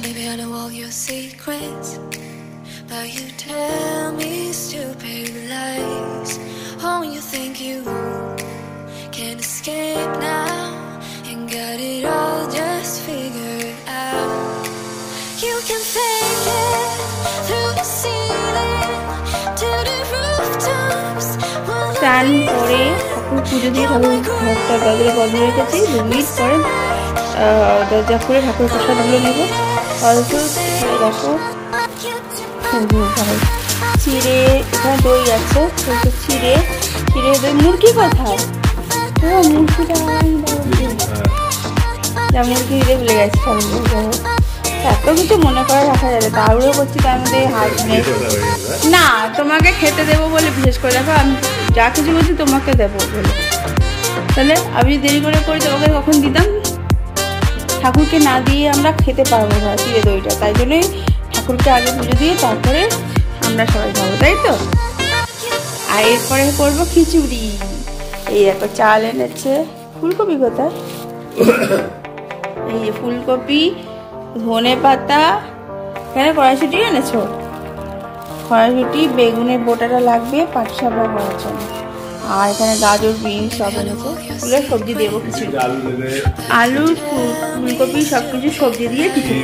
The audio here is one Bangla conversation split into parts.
Maybe I know all your secrets, but you tell me stupid lies. Oh, you think you can escape now and got it all just figured out. You can fake it through the ceiling to the rooftops. স্নান করে ঠাকুর পুজো দিয়ে ঠাকুর ঘরটা দরজা বন্ধ রেখেছি। 2 মিনিট পরে দরজা খুলে ঠাকুর প্রসাদগুলো নেব। অল্প দেখো চিড়ে, এখানে দই আছে, চিড়ে দই। মুরগি কোথায়? মুরগিটা মুরগি দিতে ভুলে গেছি। এত কিছু মনে করে রাখা যাবে, তাড়াহুড়ো করছি, তার মধ্যে হাত নেই। না, তোমাকে খেতে দেবো বলে বিশেষ করে দেখো আমি যা কিছু বলছি তোমাকে দেবো বলে, তাহলে আমি দেরি করে তোমাকে কখন দিতাম? ঠাকুরকে না দিয়ে আমরা খেতে পারবো না চিড়ে দইটা, তাই জন্যই ঠাকুরকে আগে পুজো দিয়ে তারপরে আমরা সবাই খাবো, তাই তো। আর এরপরে করবো খিচুড়ি। এই দেখো চাল এনেছে। ফুলকপি কোথায়? এই যে ফুলকপি, ধনে পাতা, এখানে কড়াইশুঁটি এনেছো। কড়াইশুঁটি, বেগুনের বোটাটা লাগবে পাট সাপড়া করার জন্য। আর এখানে গাজর, বিনস সব এনেছে। ফুলের সবজি দেবো খিচুড়ি। আলু, ফুলকপি সব কিছু সবজি দিয়ে খিচুড়ি।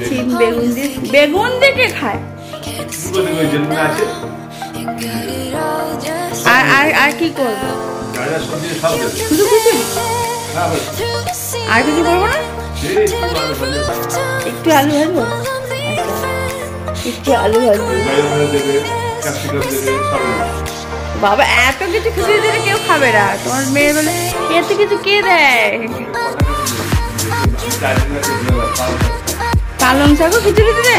সিম, বেগুন দিয়ে। বেগুন দেখে খায়। আর কি করবো? শুধু খিচুড়ি? আর কিছু করবো না? একটু আলু ভাজবো। একটু আলু ভাজবো। বাবা এত কিছু খিচুড়ি দিলে কেউ খাবে না। তোমার মেয়ে বলে এত কিছু কে দেয়? পালং শাকও খিচুড়ি দিলে?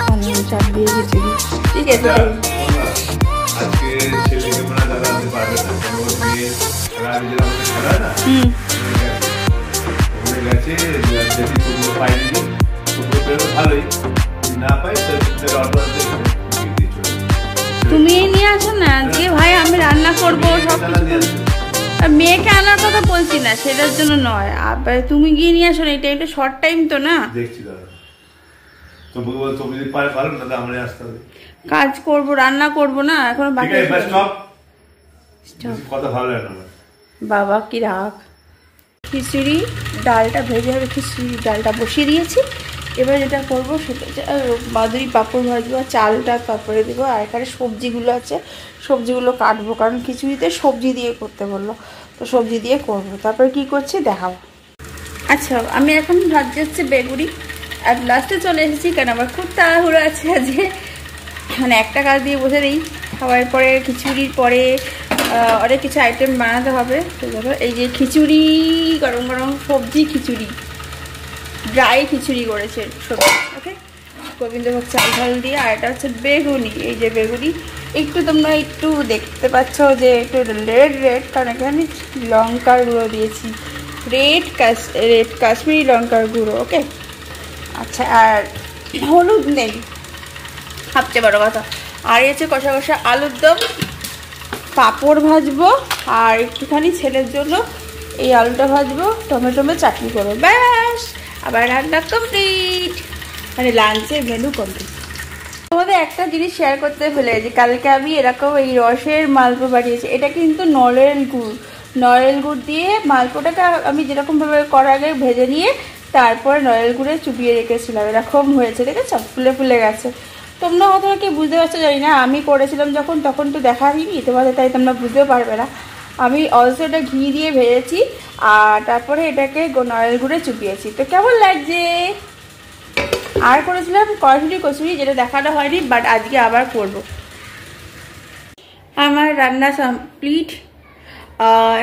পালং শাক দিয়ে খিচুড়ি, ঠিক আছে। তুমি নিয়ে আসো না আজকে ভাই, আমি রান্না করবো সব কিছু। মেয়েকে আনার কথা বলছি না, সেটার জন্য নয়। আবার তুমি গিয়ে নিয়ে আসো না, এটা একটা শর্ট টাইম তো না। কাজ করবো, রান্না করবো না এখন। বাবা কি রাগ। খিচুড়ি ডালটা ভেজে হবে, খিচুড়ি ডালটা বসিয়ে দিয়েছি। এবার যেটা করবো সেটা হচ্ছে বাদুড়ি পাঁপড় ভাজবো, চালটা পাঁপড়ে দেবো। আর এখানে সবজিগুলো আছে, সবজিগুলো কাটবো, কারণ খিচুড়িতে সবজি দিয়ে করতে বললো, তো সবজি দিয়ে করবো। তারপরে কি করছি দেখাবো। আচ্ছা, আমি এখন ভাজছি হচ্ছে বেগুনি। আর লাস্টে চলে এসেছি কেন আমার খুব তাড়াহুড়ো আছে আজকে, মানে একটা কাজ দিয়ে বসে দিই। খাওয়ার পরে খিচুড়ির পরে অনেক কিছু আইটেম বানাতে হবে। তো ধরো এই যে খিচুড়ি, গরম গরম সবজি খিচুড়ি, ড্রাই খিচুড়ি করেছে সবজি। ওকে, গোবিন্দভোগ চাল ঝাল দিয়ে। আর এটা হচ্ছে বেগুনি। এই যে বেগুনি একটু তোমরা একটু দেখতে পাচ্ছ যে একটু রেড, কারণ এখানে লঙ্কার গুঁড়ো দিয়েছি, রেড কাশ্মীরি লঙ্কার গুঁড়ো। ওকে, আচ্ছা, আর হলুদ নেই, সবচেয়ে বড় কথা। আর এই হচ্ছে কষা কষা আলুর দম, পাঁপড় ভাজবো। আর একটুখানি ছেলের জন্য এই আলুটা ভাজবো, টমেটো চাটনি করবো, ব্যাস আবার রান্না কমপ্লিট, মানে লাঞ্চের মেনু কমপ্লিট। তোমাদের একটা জিনিস শেয়ার করতে ভুলে গেছি, কালকে আমি এরকম এই রসের মালপো বানিয়েছি। এটা কিন্তু নড়েল গুড় দিয়ে মালপোটাকে আমি যেরকমভাবে করার আগে ভেজে নিয়ে তারপরে নড়েল গুড়ে চুপিয়ে রেখেছিলাম। এরকম হয়েছে, দেখেছো, ফুলে গেছে। তোমরা হয়তো কি বুঝতে পারছো জানি না, আমি করেছিলাম যখন তখন তো দেখাইনি তোমাদের, তাই তোমরা বুঝতেও পারবে না। আমি অলসো এটা ঘি দিয়ে ভেজেছি আর তারপরে এটাকে নড়েল গুড়ে চুপিয়েছি। তো কেমন লাগছে? আর করেছিলাম কড়াইশুঁটি কচুরি, যেটা দেখানো হয়নি, বাট আজকে আবার করবো। আমার রান্না কমপ্লিট।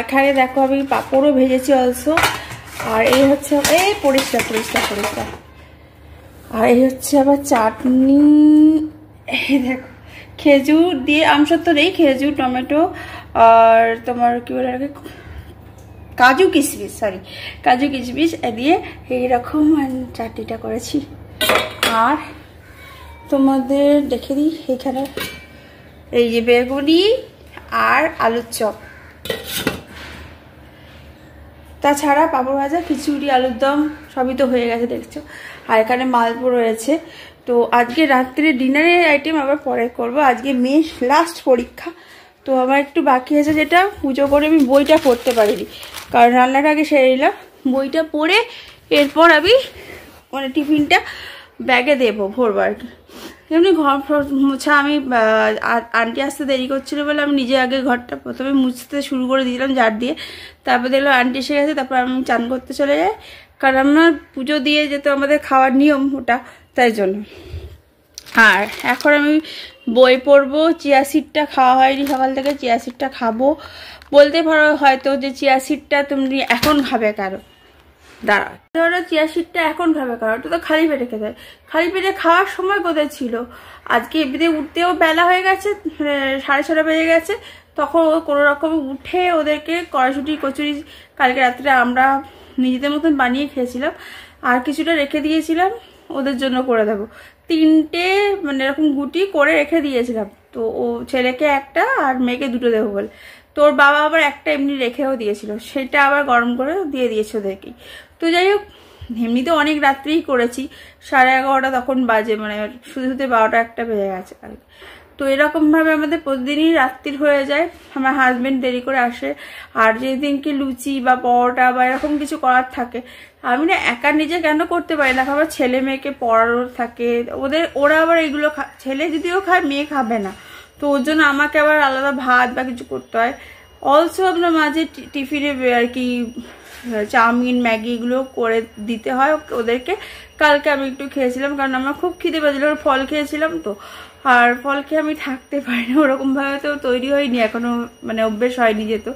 এখানে দেখো আমি পাঁপড়ও ভেজেছি অলসো। আর এই হচ্ছে পরিষ্কার। আর এই হচ্ছে আবার চাটনি। এই দেখো খেজুর দিয়ে, আমসত্ব নেই, খেজুর, টমেটো আর তোমার কি বলে কাজু কিশমিশ দিয়ে এইরকম চাটনিটা করেছি। আর তোমাদের দেখে দিই, এখানে এই যে বেগুনি আর আলুর চপ। তাছাড়া পাঁপড় ভাজা, খিচুড়ি, আলুর দম সবই তো হয়ে গেছে দেখছো। আর এখানে মালপো রয়েছে। তো আজকে রাত্রে ডিনারের আইটেম আবার পরে করব। আজকে মেয়ের লাস্ট পরীক্ষা, তো আমার একটু বাকি আছে, যেটা পুজো করে আমি বইটা পড়তে পারিনি, কারণ রান্নাটা আগে সেরে নিলাম। বইটা পড়ে এরপর আমি মানে টিফিনটা ব্যাগে দেবো ভোরবো আর কি। এমনি ঘর মোছা আমি আন্টি আসতে দেরি করছিল বলে আমি নিজে আগে ঘরটা প্রথমে মুছতে শুরু করে দিয়েছিলাম ঝাড় দিয়ে। তারপর দেখলাম আন্টি এসে গেছে, তারপর আমি চান করতে চলে যাই, কারণ আমার পুজো দিয়ে যেত আমাদের খাওয়ার নিয়ম ওটা, তাই জন্য। আর এখন আমি বই পড়বো। চিয়া সিডটা খাওয়া হয়নি সকাল থেকে, চিয়া সিডটা খাবো। বলতে পারো হয়তো যে চিয়া সিডটা তুমি এখন খাবে কারো, দাঁড়া ধরো চিয়া সিডটা এখন খাবে কারো, ওটা তো খালি পেটে খেতে হয়। খালি পেটে খাওয়ার সময় কোথায় ছিল? আজকে এমনিতে উঠতেও বেলা হয়ে গেছে, 6:30 বেজে গেছে। তখন ও কোনো রকমে উঠে ওদেরকে কড়াইশুঁটি কচুরি কালকে রাত্রে আমরা নিজেদের মতন বানিয়ে খেয়েছিলাম, আর কিছুটা রেখে দিয়েছিলাম ওদের জন্য করে দেবো। 3টে মানে এরকম গুটি করে রেখে দিয়েছিলাম, তো ও ছেলেকে একটা আর মেয়েকে 2টো দেবো বলে। তোর বাবা আবার একটা এমনি রেখেও দিয়েছিল, সেটা আবার গরম করে দিয়ে দিয়েছে ওদেরকেই। তো যাই হোক, এমনিতে অনেক রাত্রেই করেছি, 11:30 তখন বাজে, মানে শুধু শুধু 12টা-1টা বেজে গেছে কালকে। তো এরকমভাবে আমাদের প্রতিদিনই রাত্রির হয়ে যায়। আমার হাজবেন্ড দেরি করে আসে, আর যেদিনকে লুচি বা পরোটা বা এরকম কিছু করার থাকে, আমি না একা নিজে কেন করতে পারি না, আবার ছেলে মেয়েকে পড়ানোর থাকে, ওরা আবার এগুলো ছেলে যদিও খায় মেয়ে খাবে না, তো ওর জন্য আমাকে আবার আলাদা ভাত বা কিছু করতে হয়। অলসো আপনার মাঝে টিফিনে আর কি চাউমিন ম্যাগি এগুলো করে দিতে হয় ওদেরকে। কালকে আমি একটু খেয়েছিলাম, কারণ আমার খুব খিদে পেয়েছিল, ফল খেয়েছিলাম তো, আর ফল খেয়ে আমি থাকতে পারি না, ওরকমভাবে তো তৈরি হয়নি এখনো, মানে অভ্যেস হয়নি, যেহেতু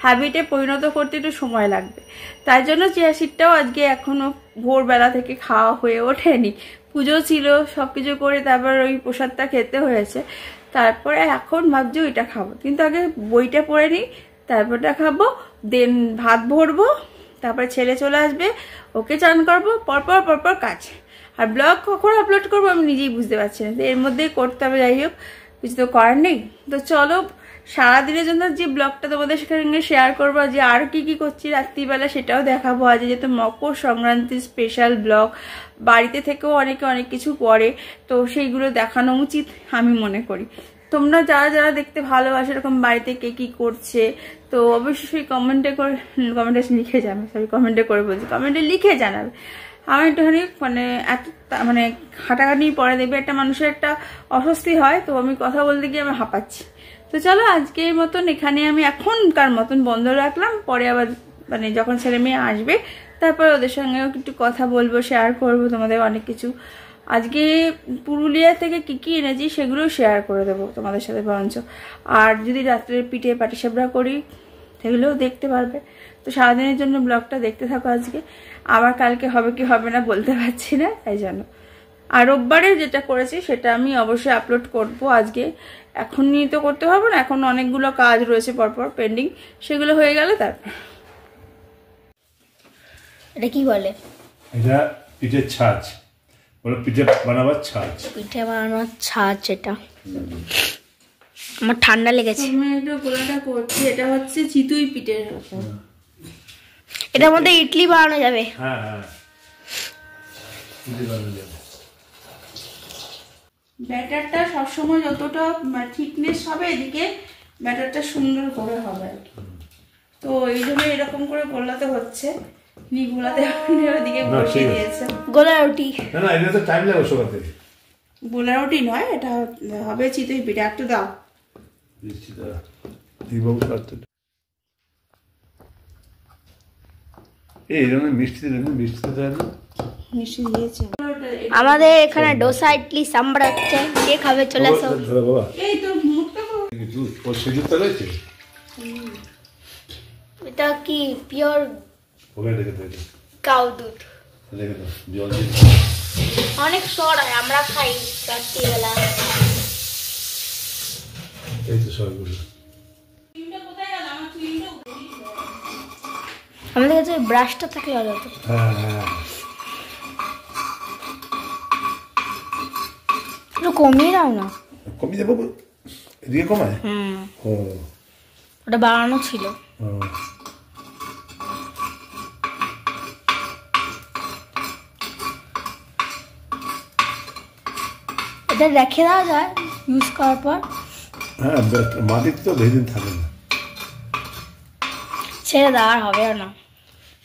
হ্যাবিটে পরিণত করতে একটু সময় লাগবে। তাই জন্য চিয়া সিডটাও আজকে এখনো ভোরবেলা থেকে খাওয়া হয়ে ওঠেনি। পুজো ছিল, সবকিছু করে তারপর ওই প্রসাদটা খেতে হয়েছে, তারপরে এখন ভাবছি ওইটা খাবো, কিন্তু আগে বইটা পড়ে নিই, তারপরটা খাবো, দেন ভাত ভরবো, তারপরে ছেলে চলে আসবে, ওকে চান করবো, পরপর কাজ। আর ব্লগ কখন আপলোড করবো আমি নিজেই বুঝতে পারছি না, এর মধ্যেই করতে হবে। যাই হোক, কিছু তো করার নেই। তো চলো, সারাদিনের জন্য যে ব্লগটা তোমাদের সঙ্গে শেয়ার করবো, যে আর কি কি করছি রাত্রিবেলা সেটাও দেখাবো। আজ যেহেতু মকর সংক্রান্তির স্পেশাল ব্লগ, বাড়িতে থেকেও অনেকে অনেক কিছু করে, তো সেইগুলো দেখানো উচিত আমি মনে করি। তোমরা যারা যারা দেখতে ভালোবাসো এরকম বাড়িতে কে কি করছে, তো অবশ্যই কমেন্টে লিখে যাবে, কমেন্টে করে বলছি, কমেন্টে লিখে জানাবে। আমার একটুখানি মানে হাঁটাহাঁটি পরে দেখবে একটা মানুষের একটা অস্বস্তি হয়, তো আমি কথা বলতে গিয়ে আমি হাঁপাচ্ছি। তো চলো, আজকের মতন এখানে আমি এখনকার মতন বন্ধ রাখলাম, পরে আবার মানে যখন ছেলে মেয়ে আসবে তারপর ওদের সঙ্গেও একটু কথা বলবো, শেয়ার করবো তোমাদের অনেক কিছু। আজকে পুরুলিয়া থেকে কি কি এনেছি সেগুলো শেয়ার করে দেবো তোমাদের সাথে বরঞ্চ। আর যদি রাত্রে পিঠে পাটিসাপড়া করি সেগুলোও দেখতে পারবে। তো সারাদিনের জন্য ব্লগটা দেখতে থাকো আজকে। আবার কালকে হবে কি হবে না বলতে পারছি না, তাই জন্য। আর রোববারে যেটা করেছি সেটা আমি অবশ্যই আপলোড করবো আজকে। এখন নিয়ে তো করতে পারবো না, এখন অনেকগুলো কাজ রয়েছে পরপর পেন্ডিং, সেগুলো হয়ে গেলে তারপর। এটা কি বলে? এটা পিঠের ছাঁচ বলে, পিঠে বানাবার ছাঁচ, পিঠে বানানোর ছাঁচ। এটা আমার ঠান্ডা লেগেছে। গোলাটা করছি, এটা হচ্ছে চিতই পিঠের। এটার মধ্যে ইডলি বানানো যাবে। হ্যাঁ হ্যাঁ, ইডলি বানানো যাবে। ব্যাটারটা সবসময় যতটা থিকনেস হবে এদিকে ব্যাটারটা সুন্দর করে হবে আর কি। তো এই জন্য এরকম করে গোলাতে হচ্ছে, নি গোলাতে ওদিকে বসিয়ে দিয়েছে। গোলা রুটি না এটা তো টাইম লাগে শোকাতে। গোলা রুটি নয়, এটা হবে চিতই পিঠে। একটু দাও মিষ্টি দেয় না। মিষ্টি দিয়েছে। আমাদের এখানে ডোসা ইডলি সাম্বার হচ্ছে, কে খাবে চলে আসো। এই তো মুখটা এটা কি পিওর কাউ দুধ? অনেক সর হয়, আমরা খাই রাত্রিবেলা। এই তো সবগুলো আমাদের কাছে ব্রাশটা থাকলে ভালো হতো। হ্যাঁ হ্যাঁ, একটু কমিয়ে দাও না। কমিয়ে দেবো, এদিকে কমায়। ওটা বাড়ানো ছিল। এটা রেখে দেওয়া যায় ইউজ করার পর? হ্যাঁ, মাটির তো বেশি দিন থাকে না। ছেড়ে দেওয়ার হবে না।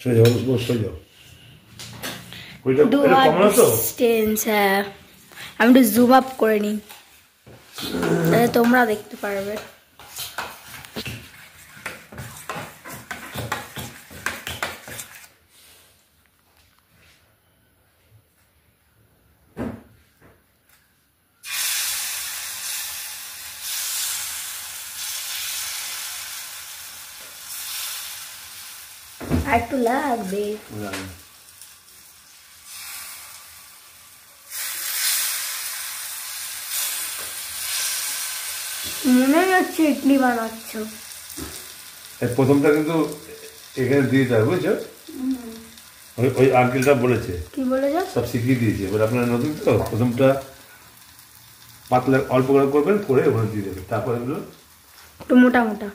সরে যাও, সরে যাও। ওইটা কমানো তো? হ্যাঁ, আমি একটু জুম আপ করে নিই, তাহলে তোমরা দেখতে পারবে। আর একটু লাগবে। মনে হচ্ছে ইডলি বানাচ্ছ। প্রথমটা কিন্তু এখানে দিয়ে দেয়, বুঝছো? ওই আঙ্কেলটা বলেছে। কি বলেছে? সব শিখিয়ে দিয়েছে। এবার আপনারা নতুন তো, প্রথমটা পাতলা অল্প করে করবেন, করে ওখানে দিয়ে দেবেন, তারপরে এগুলো একটু মোটা মোটা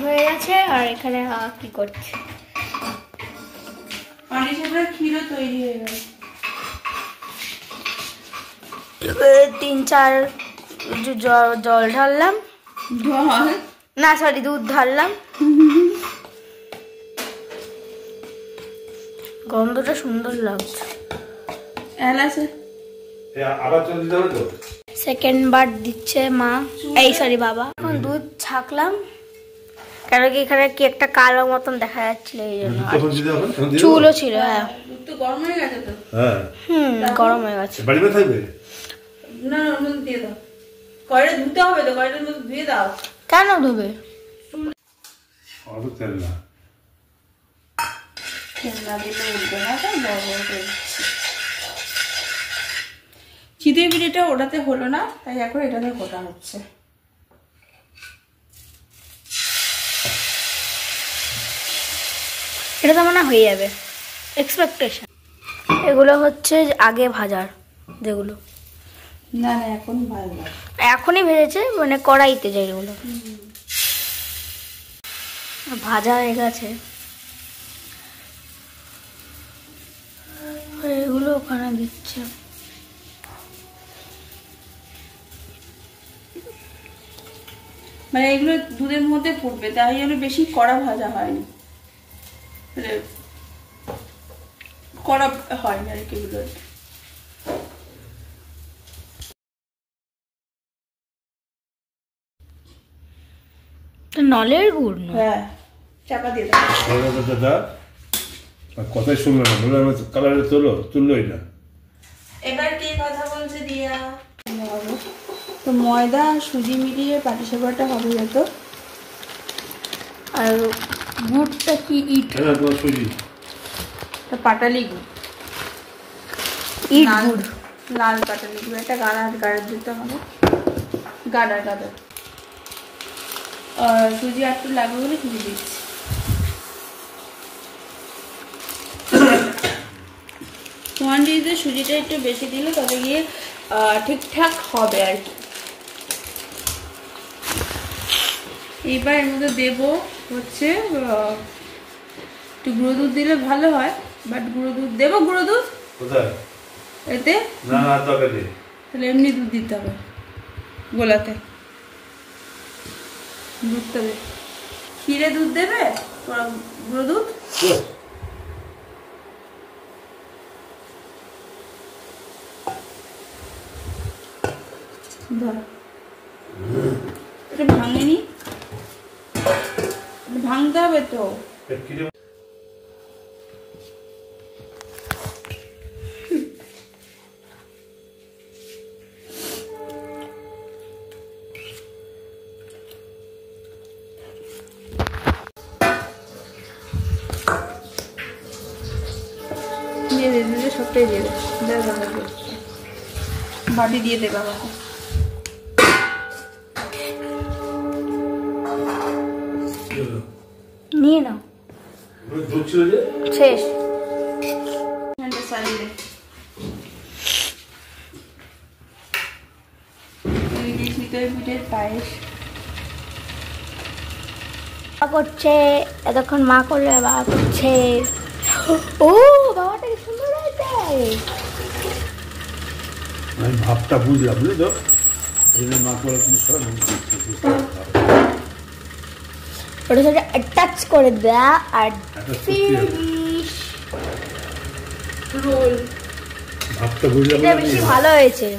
হয়ে গেছে। আর এখানে কি করছে? ক্ষীরও তৈরি হয়ে গেল। 3-4 জল ঢাললাম, না সরি দুধ ঢাললাম। গন্ধটা সুন্দর লাগছে। আবার চল দিতে হবে তো। সেকেন্ড বার দিচ্ছে মা, এই সরি বাবা। এখন দুধ ছাকলাম, কারণ কি এখানে কি একটা কালো মতন দেখা যাচ্ছিল, এই জন্য। চুলও ছিল। হ্যাঁ, গরম হয়ে গেছে তো। হ্যাঁ, গরম হয়ে গেছে। বাড়িতে থাকবে না, দিয়ে দাও। কয়টা ধুতে হবে তো, কয়টার মধ্যে ধুয়ে দাও। কেন ধুবে? অত তেল না, তেল না দিলে উঠবে না। চিতই পিঠেটা ওটাতে হলো না, তাই এখন এটাতে কোটা হচ্ছে। এটা তো মনে হয়ে যাবে, এক্সপেকটেশন। এগুলো হচ্ছে আগে ভাজার, যেগুলো না না এখন ভালো, এখনই ভেজেছে, মানে কড়াইতে যেগুলো ভাজা হয়ে গেছে। এগুলো ওখানে দিচ্ছে। মানে এগুলো দুধের মধ্যে ফুটবে, তাই জন্য বেশি কড়া ভাজা হয়নি, কড়া হয়নি আর কি এগুলো। নলের গুড়? হ্যাঁ, চাপা দিয়ে দাও। কথাই শুনলো না, বলে কালারে তুললোই না। এবার কি কথা বলছে দিয়া? তো ময়দা আর সুজি মিলিয়ে পাটিসাপটা হবে যত। আর গুড়টা কি ইট? সুজি, পাটালি গুড়, ইট গুড়, লাল পাটালি গুড়। একটা গাড়া দিতে হবে, গাড়া। আর সুজি একটু লাগবে বলে সুজি দিচ্ছি। কোয়ান্টিটিতে সুজিটা একটু বেশি দিলে তবে গিয়ে ঠিকঠাক হবে আর কি। এইবার এর মধ্যে দেবো হচ্ছে একটু গুঁড়ো দুধ দিলে ভালো হয়, বাট গুঁড়ো দুধ দেবো। গুঁড়ো দুধ কোথায়? এতে না না, তবে তাহলে এমনি দুধ দিতে হবে গোলাতে। দুধ দেবে, ক্ষীরে দুধ দেবে, গুঁড়ো দুধ। এটা ভাঙেনি, ভাঙতে হবে তো। দিয়ে দিলে সবটাই দিয়ে দেবে, বাটি দিয়ে দেবে আমাকে। নিয়ে নাও, শেষ। পিঠের পায়েস করছে এতক্ষণ, মা করলে বাবা করছে। ও বাবাটা কি সুন্দর হয়েছে। আমি ভাবটা বুঝলাম, বুঝলি তো? এই জন্য মা করে তুমি সব ওটা সাথে অ্যাটাচ করে দেয়া আর ফিনিশ রোল। ভাবটা বুঝলাম, এটা বেশি ভালো হয়েছে।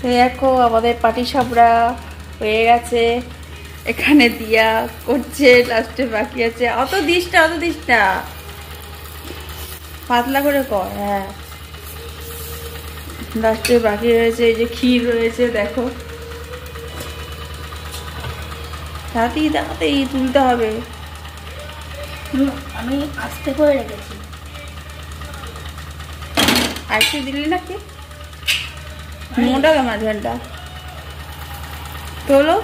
দেখো আমাদের পাটিসাপড়া হয়ে গেছে, এখানে দিয়া করছে, লাস্টে বাকি আছে। অত দিস না, পাতলা করে কর। হ্যাঁ, লাস্টে বাকি রয়েছে এই যে ক্ষীর রয়েছে, দেখো তাড়াতাড়ি তুলতে হবে। আমি আস্তে করে রেখেছি। আর একটু দিলি নাকি মোটা মাঝখানটা তোলো।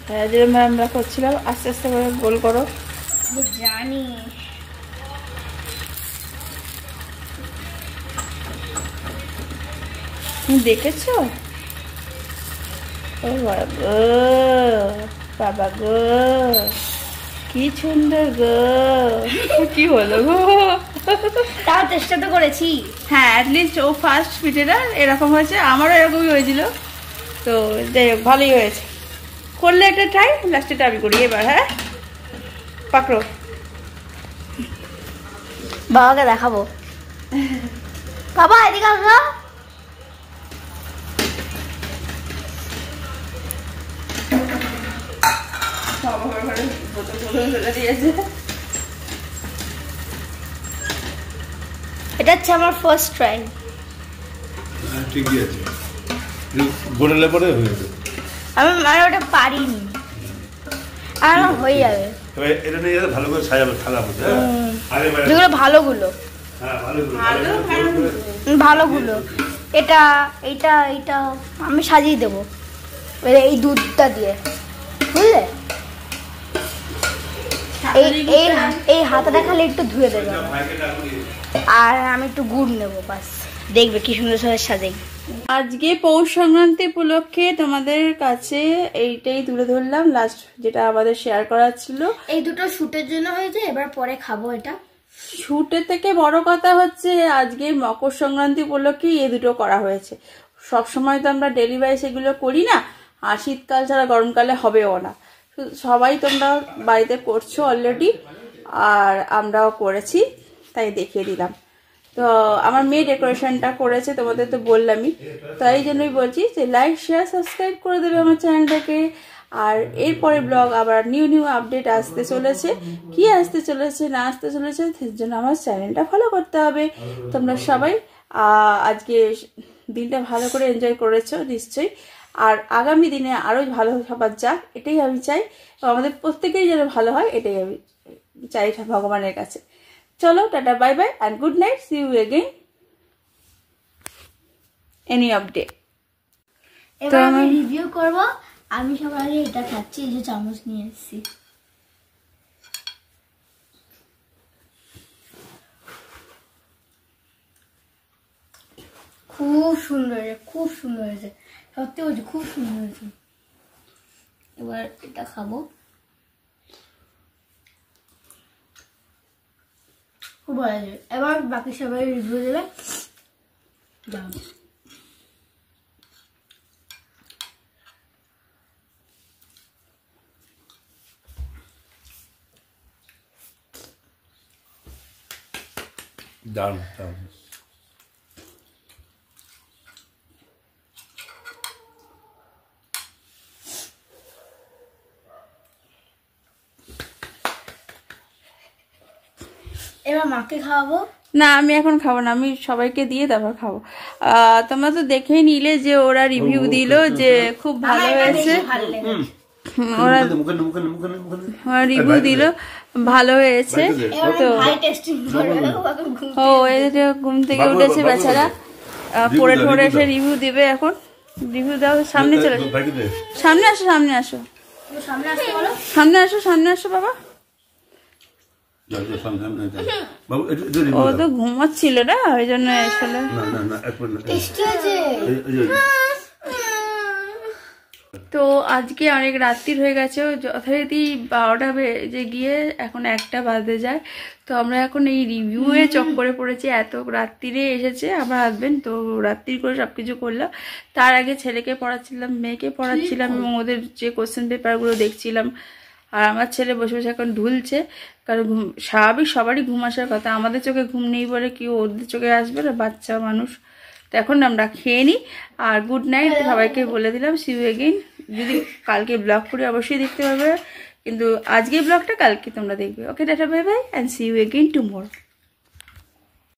হ্যাঁ, যেরকম আমরা করছিলাম আস্তে আস্তে করে গোল করো। জানি তুমি দেখেছো? ও বাবা গো, কি সুন্দর গো। কি হলো গো? তাও চেষ্টা তো করেছি। হ্যাঁ, অ্যাটলিস্ট ও ফার্স্ট পিঠেটা এরকম হয়েছে, আমারও এরকমই হয়েছিল। তো যাই হোক, ভালোই হয়েছে। করলে একটা ট্রাই, লাস্টেটা আমি করি এবার। হ্যাঁ, পাকড়ো, বাবাকে দেখাবো। বাবা এদিকে আসো। এটা হচ্ছে আমার ফার্স্ট ট্রাই। ঠিকই আছে, গোড়ালে পরে হয়ে যাবে। আমি মানে ওটা পারিনি, আর হয়ে যাবে। এবার এটা নিয়ে ভালো করে সাজাবো, সাজাবো। যেগুলো ভালোগুলো, হ্যাঁ ভালো ভালোগুলো এটা এইটা এইটা আমি সাজিয়ে দেবো এই দুধটা দিয়ে, বুঝলে? এই হাতাটা খালি একটু ধুয়ে দেবে, আর আমি একটু গুড় নেবো, বাস। দেখবে কি সুন্দর সুন্দর সাজাই। আজকে পৌষ সংক্রান্তি উপলক্ষে তোমাদের কাছে এইটাই তুলে ধরলাম, লাস্ট যেটা আমাদের শেয়ার করার ছিল। এই দুটো শুটের জন্য হয়েছে, এবার পরে খাবো। এটা শুটের থেকে বড় কথা হচ্ছে আজকে মকর সংক্রান্তি উপলক্ষে এই দুটো করা হয়েছে। সবসময় তো আমরা ডেলি ওয়াইজ এগুলো করি না, আর শীতকাল ছাড়া গরমকালে হবেও না। সবাই তোমরা বাড়িতে করছো অলরেডি, আর আমরাও করেছি, তাই দেখিয়ে দিলাম। তো আমার মেয়ে ডেকোরেশনটা করেছে, তোমাদের তো বললামই। তো এই জন্যই বলছি যে লাইক শেয়ার সাবস্ক্রাইব করে দেবে আমার চ্যানেলটাকে। আর এরপরে ব্লগ আবার নিউ আপডেট আসতে চলেছে, কি আসতে চলেছে না আসতে চলেছে সেই জন্য আমার চ্যানেলটা ফলো করতে হবে। তোমরা সবাই আজকে দিনটা ভালো করে এনজয় করেছো নিশ্চয়ই, আর আগামী দিনে আরো ভালো সবার যাক, এটাই আমি চাই। আমাদের প্রত্যেকেরই যেন ভালো হয়, এটাই আমি চাই ভগবানের কাছে। চলো, tata, bye bye and good night, see you again any update. এবার আমি রিভিউ করব। আমি সবার আগে এটা খাচ্ছি, এই যে চামচ নিয়ে এসেছি। খুব সুন্দর হয়েছে, খুব সুন্দর হয়েছে, সত্যি বলছি খুব সুন্দর হয়েছে। এবার এটা খাবো, খুব ভালো লাগে। এবার বাকি সবাই রিভিউ দেবে। দারুণ দারুণ। এবার মাকে খাওয়াবো। না, আমি এখন খাবো না, আমি সবাইকে দিয়ে তারপর খাবো। তোমরা তো দেখেই নিলে যে ওরা রিভিউ দিল যে খুব ভালো হয়েছে, ওরা রিভিউ দিল ভালো হয়েছে। তো ও ঘুম থেকে উঠেছে বেচারা, পড়ে ঠোরে এসে রিভিউ দিবে। এখন রিভিউ দাও, সামনে চলে, সামনে আসো, সামনে আসো, সামনে আসো, সামনে আসো বাবা। ও তো ঘুমাচ্ছিল না, ওই জন্য আসলে তো আজকে অনেক রাত্রির হয়ে গেছে, যথারীতি 12টা বেজে গিয়ে এখন 1টা বাজতে যায়। তো আমরা এখন এই রিভিউয়ে চক্করে পড়েছি, এত রাত্রিরে এসেছে আমার হাজবেন্ড, তো রাত্রির করে সব কিছু করলাম। তার আগে ছেলেকে পড়াচ্ছিলাম, মেয়েকে পড়াচ্ছিলাম এবং ওদের যে কোশ্চেন পেপারগুলো দেখছিলাম। আর আমার ছেলে বসে বসে এখন ঢুলছে, কারণ স্বাভাবিক সবারই ঘুম আসার কথা, আমাদের চোখে ঘুম নেই বলে কি ওদের চোখে আসবে না, বাচ্চা মানুষ। তো এখন আমরা খেয়ে নিই আর গুড নাইট সবাইকে বলে দিলাম, সি ইউ এগেইন। যদি কালকে ব্লগ করি অবশ্যই দেখতে পাবে, কিন্তু আজকে ব্লগটা কালকে তোমরা দেখবে। Okay, tata, bye bye, and see you again tomorrow.